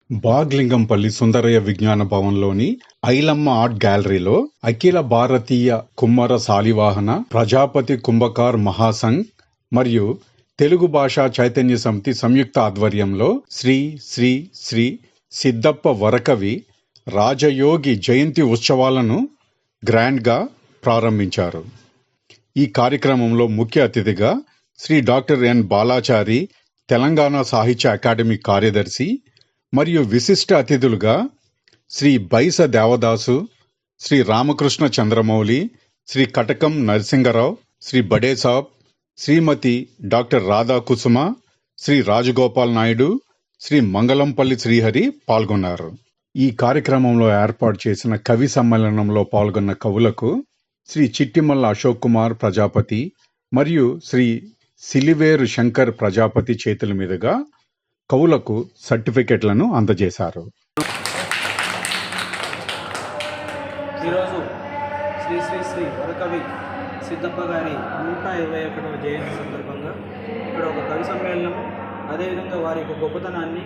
బాగ్లింగంపల్లి సుందరయ్య విజ్ఞాన భవన్లోని ఐలమ్మ ఆర్ట్ గ్యాలరీలో అఖిల భారతీయ కుమ్మర శాలివాహన ప్రజాపతి కుంభకార్ మహాసంఘ్ మరియు తెలుగు భాషా చైతన్య సమితి సంయుక్త ఆధ్వర్యంలో శ్రీ శ్రీ శ్రీ సిద్ధప్ప వరకవి రాజయోగి జయంతి ఉత్సవాలను గ్రాండ్గా ప్రారంభించారు. ఈ కార్యక్రమంలో ముఖ్య అతిథిగా శ్రీ డాక్టర్ ఎన్ బాలాచారి, తెలంగాణ సాహిత్య అకాడమీ కార్యదర్శి మరియు విశిష్ట అతిథులుగా శ్రీ బైస దేవదాసు, శ్రీ రామకృష్ణ చంద్రమౌళి, శ్రీ కటకం నరసింగరావు, శ్రీ బడేసాబ్, శ్రీమతి డాక్టర్ రాధా కుసుమ, శ్రీ రాజగోపాల్ నాయుడు, శ్రీ మంగళంపల్లి శ్రీహరి పాల్గొన్నారు. ఈ కార్యక్రమంలో ఏర్పాటు చేసిన కవి సమ్మేళనంలో పాల్గొన్న కవులకు శ్రీ చిట్టిమల్ల అశోక్ కుమార్ ప్రజాపతి మరియు శ్రీ సిలివేరు శంకర్ ప్రజాపతి చేతుల మీదుగా కవులకు సర్టిఫికెట్లను అందజేశారు. ఈరోజు శ్రీ శ్రీ శ్రీ వరకవి సిద్ధప్ప గారి 121వ జయంతి సందర్భంగా ఇక్కడ ఒక కవి సమ్మేళనం, అదేవిధంగా వారి యొక్క గొప్పతనాన్ని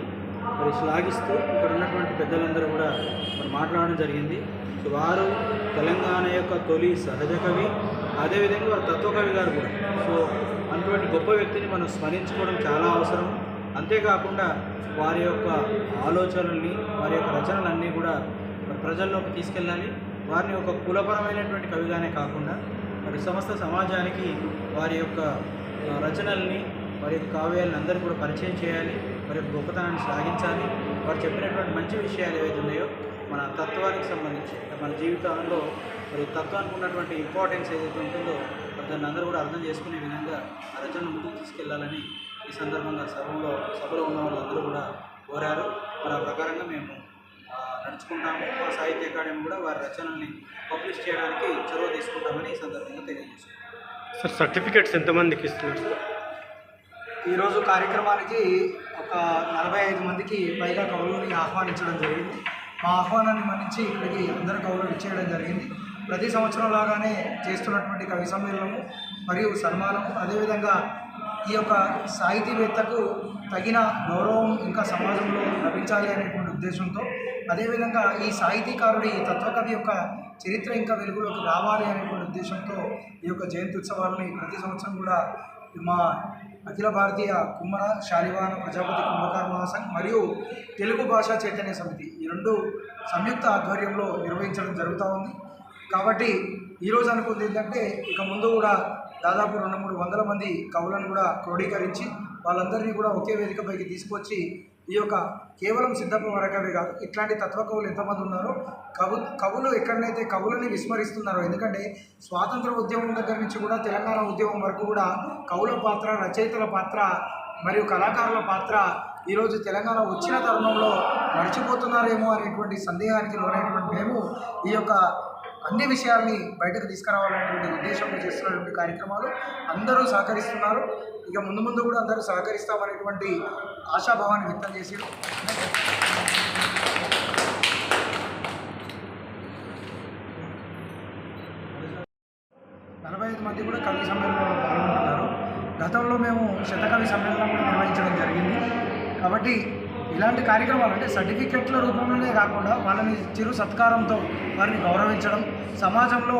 మరి శ్లాఘిస్తూ ఇక్కడ ఉన్నటువంటి పెద్దలందరూ కూడా మరి మాట్లాడడం జరిగింది. సో వారు తెలంగాణ యొక్క తొలి సహజ కవి, అదేవిధంగా వారు తత్వకవి గారు కూడా. సో అటువంటి గొప్ప వ్యక్తిని మనం స్మరించుకోవడం చాలా అవసరం. అంతేకాకుండా వారి యొక్క ఆలోచనల్ని, వారి యొక్క రచనలన్నీ కూడా ప్రజల్లోకి తీసుకెళ్ళాలి. వారిని ఒక కులపరమైనటువంటి కవిగానే కాకుండా మరి సమస్త సమాజానికి వారి యొక్క రచనల్ని, వారి యొక్క కావ్యాలను అందరూ కూడా పరిచయం చేయాలి. వారి యొక్క గొప్పతనాన్ని శ్లాఘించాలి. వారు చెప్పినటువంటి మంచి విషయాలు ఏవైతే ఉన్నాయో మన తత్వానికి సంబంధించి, మన జీవితంలో మరి తత్వానికి ఉన్నటువంటి ఇంపార్టెన్స్ ఏదైతే ఉంటుందో దాన్ని అందరూ కూడా అర్థం చేసుకునే విధంగా ఆ రచనను ముందుకు తీసుకెళ్లాలని ఈ సందర్భంగా సభలో ఉన్న వాళ్ళందరూ కూడా కోరారు. మరి ఆ ప్రకారంగా మేము నడుచుకుంటాము. మా సాహిత్య అకాడమీ కూడా వారి రచనల్ని పబ్లిష్ చేయడానికి చొరవ తీసుకుంటామని ఈ సందర్భంగా తెలియజేస్తున్నాం. సార్, సర్టిఫికేట్స్ ఎంతమందికి ఇస్తున్నారు? ఈరోజు కార్యక్రమానికి ఒక 45 మందికి పైగా కవులని ఆహ్వానించడం జరిగింది. మా ఆహ్వానాన్ని మన్నించి ఇక్కడికి అందరు కవులు ఇచ్చేయడం జరిగింది. ప్రతి సంవత్సరం లాగానే చేస్తున్నటువంటి కవి సమ్మేళనము మరియు సన్మానం, అదేవిధంగా ఈ యొక్క సాహితీవేత్తకు తగిన గౌరవం ఇంకా సమాజంలో లభించాలి అనేటువంటి ఉద్దేశంతో, అదేవిధంగా ఈ సాహితీకారుడి తత్వకవి యొక్క చరిత్ర ఇంకా వెలుగులోకి రావాలి అనేటువంటి ఉద్దేశంతో ఈ యొక్క జయంతి ఉత్సవాలని ప్రతి సంవత్సరం కూడా మా అఖిల భారతీయ కుమ్మర శాలివాహన ప్రజాపతి కుంభకార్ మహాసంఘ్ మరియు తెలుగు భాషా చైతన్య సమితి ఈ రెండు సంయుక్త ఆధ్వర్యంలో నిర్వహించడం జరుగుతూ ఉంది. కాబట్టి ఈరోజు అనుకుంది ఏంటంటే ఇక ముందు కూడా దాదాపు 200-300 మంది కవులను కూడా క్రోడీకరించి వాళ్ళందరినీ కూడా ఒకే వేదికపైకి తీసుకొచ్చి ఈ యొక్క కేవలం సిద్ధప్ప వరకవే కాదు, ఇట్లాంటి తత్వ కవులు ఎంతమంది ఉన్నారో, కవులు ఎక్కడైతే కవులని విస్మరిస్తున్నారో, ఎందుకంటే స్వాతంత్ర ఉద్యమం దగ్గర నుంచి కూడా తెలంగాణ ఉద్యమం వరకు కూడా కవుల పాత్ర, రచయితల పాత్ర మరియు కళాకారుల పాత్ర ఈరోజు తెలంగాణ వచ్చిన తరుణంలో మర్చిపోతున్నారేమో అనేటువంటి సందేహానికి లోనైనటువంటి మేము ఈ యొక్క అన్ని విషయాల్ని బయటకు తీసుకురావాలనేటువంటి ఉద్దేశంలో చేస్తున్నటువంటి కార్యక్రమాలు అందరూ సహకరిస్తున్నారు. ఇక ముందు కూడా అందరూ సహకరిస్తామనేటువంటి ఆశాభావాన్ని వ్యక్తం చేసి 45 మంది కూడా కవి సమ్మేళనంలో పాల్గొంటున్నారు. గతంలో మేము శతకవి సమ్మేళనం కూడా నిర్వహించడం జరిగింది. కాబట్టి ఇలాంటి కార్యక్రమాలు అంటే సర్టిఫికెట్ల రూపంలోనే కాకుండా వాళ్ళని చిరు సత్కారంతో వారిని గౌరవించడం, సమాజంలో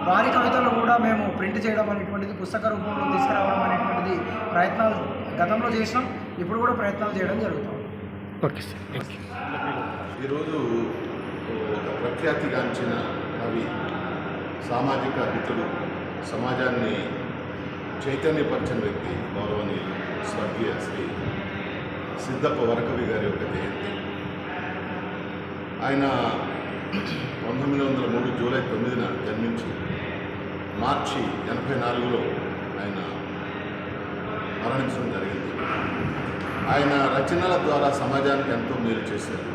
వారి కవితలు కూడా మేము ప్రింట్ చేయడం అనేటువంటిది, పుస్తక రూపంలో తీసుకురావడం అనేటువంటిది ప్రయత్నాలు గతంలో చేసినాం, ఇప్పుడు కూడా ప్రయత్నాలు చేయడం జరుగుతుంది. Okay sir, thank you. ఈరోజు ప్రఖ్యాతిగాంచిన కవి, సామాజిక హితుడు, సమాజాన్ని చైతన్యపరిచిన వ్యక్తి గౌరవనీయులు స్వర్గీయ శ్రీ సిద్ధప్ప వరకవి గారి యొక్క జయంతి. ఆయన 1903 జూలై 9న జన్మించి మార్చి 84లో ఆయన మరణించడం జరిగింది. ఆయన రచనల ద్వారా సమాజానికి ఎంతో మేలు చేశారు.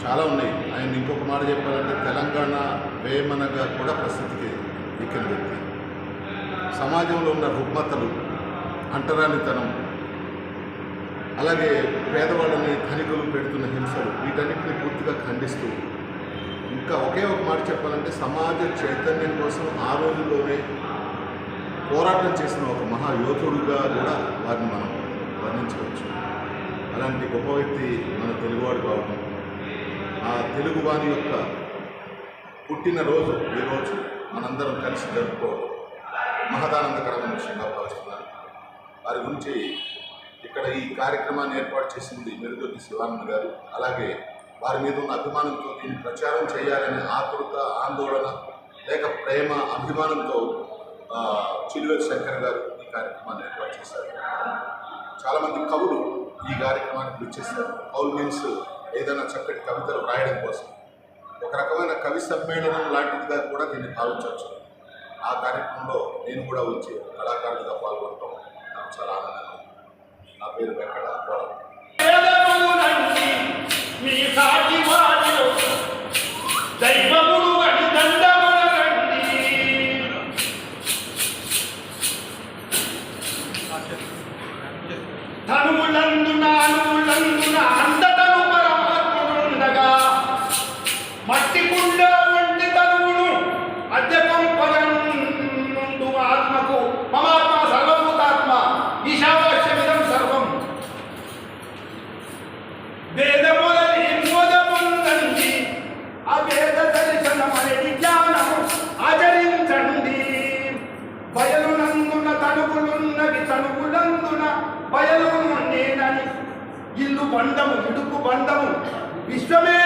చాలా ఉన్నాయి. ఆయన ఇంకొక మాట చెప్పాలంటే తెలంగాణ వేమనగా కూడా ప్రసిద్ధికి ఎక్కిన వ్యక్తి. సమాజంలో ఉన్న రుగ్మతలు, అంటరానితనం, అలాగే పేదవాళ్ళని ధనికులు పెడుతున్న హింసలు, వీటన్నిటిని పూర్తిగా ఖండిస్తూ, ఇంకా ఒకే ఒక మాట చెప్పాలంటే సమాజ చైతన్యం కోసం ఆ రోజుల్లోనే పోరాటం చేసిన ఒక మహాయోధుడుగా కూడా వారిని మనం వర్ణించవచ్చు. అలాంటి గొప్ప వ్యక్తి మన తెలుగువాడు కావడం, ఆ తెలుగువాని యొక్క పుట్టినరోజు ఈరోజు మనందరం కలిసి జరుపుకోవడం మహదానందకరమైన విషయంగా భావిస్తున్నాను. వారి గురించి ఇక్కడ ఈ కార్యక్రమాన్ని ఏర్పాటు చేసింది మెరుగొద్ది శివానంద్ గారు, అలాగే వారి మీద ఉన్న అభిమానంతో దీన్ని ప్రచారం చేయాలనే ఆతృత, ఆందోళన లేక ప్రేమ, అభిమానంతో చిలువేరు శంకర్ గారు ఈ కార్యక్రమాన్ని ఏర్పాటు చేశారు. చాలామంది కవులు ఈ కార్యక్రమానికి విచ్చేశారు. కవులు మీన్స్ ఏదైనా చక్కటి కవితలు రాయడం కోసం ఒక రకమైన కవి సమ్మేళనం లాంటిదిగా కూడా దీన్ని భావించవచ్చు. ఆ కార్యక్రమంలో నేను కూడా వచ్చి కళాకారుడిగా పాల్గొనడం నాకు చాలా ఆనందంగా ఉంది. నా పేరు వెంకట అప్పారావు. తనువులందున అందటను పరమాత్ముడుండగా మట్టి కుండ వంటి తనువును అద్దెకంపగనుండు ఆత్మకు మమాత్మ సర్వభూతాత్మ ఈశావాస్యమిదం సర్వం వేదములని మోదముందండి అవేద దర్శనమనేది జ్ఞానము ఆచరించండి. బయలునందున తనువులున్నవి తనువులందున బయలు నేనని ఇల్లు బండము ఇడుపు బండము విశ్వమే